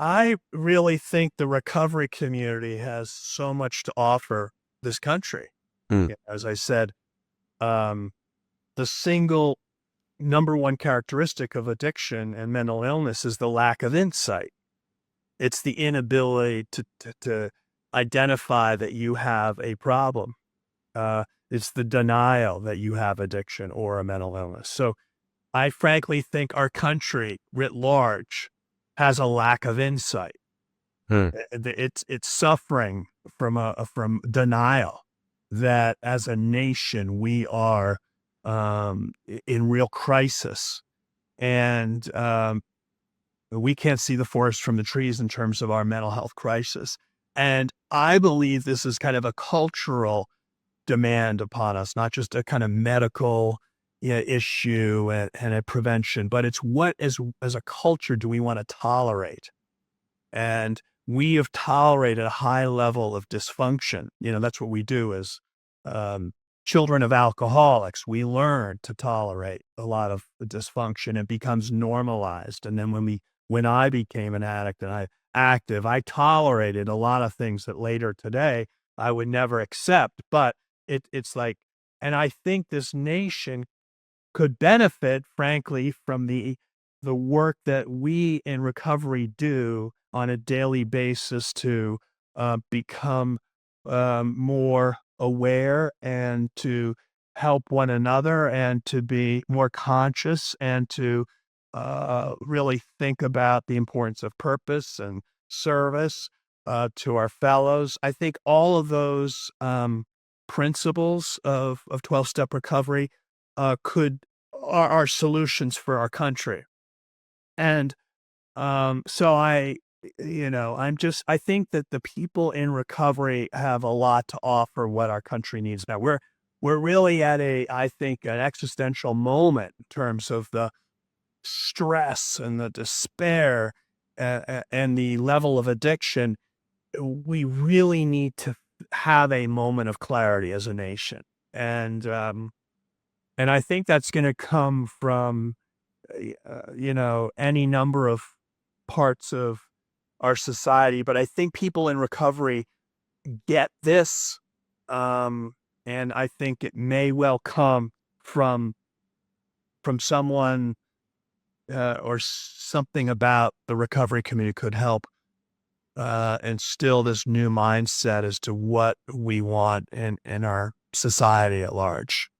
I really think the recovery community has so much to offer this country. Mm, Yeah, as I said, um, the single number one characteristic of addiction and mental illness is the lack of insight. It's the inability to identify that you have a problem. It's the denial that you have addiction or a mental illness. So I frankly think our country writ large has a lack of insight. mm, It's suffering from denial that as a nation we are in real crisis, and we can't see the forest from the trees in terms of our mental health crisis. And I believe this is kind of a cultural demand upon us, not just a kind of medical issue and a prevention, but it's what as a culture do we want to tolerate? And we have tolerated a high level of dysfunction. That's what we do as um, children of alcoholics. We learn to tolerate a lot of the dysfunction. It becomes normalized. And then when I became an addict and I tolerated a lot of things that later today I would never accept. But it's like, and I think this nation could benefit, frankly, from the work that we in recovery do on a daily basis to become more aware and to help one another and to be more conscious and to really think about the importance of purpose and service to our fellows. I think all of those principles of 12-step recovery could are solutions for our country. And so I think that the people in recovery have a lot to offer what our country needs now. We're really at I think, an existential moment in terms of the stress and the despair and the level of addiction. We really need to have a moment of clarity as a nation. And I think that's going to come from, any number of parts of our society. But I think people in recovery get this. And I think it may well come from, someone or something about the recovery community could help instill this new mindset as to what we want in our society at large.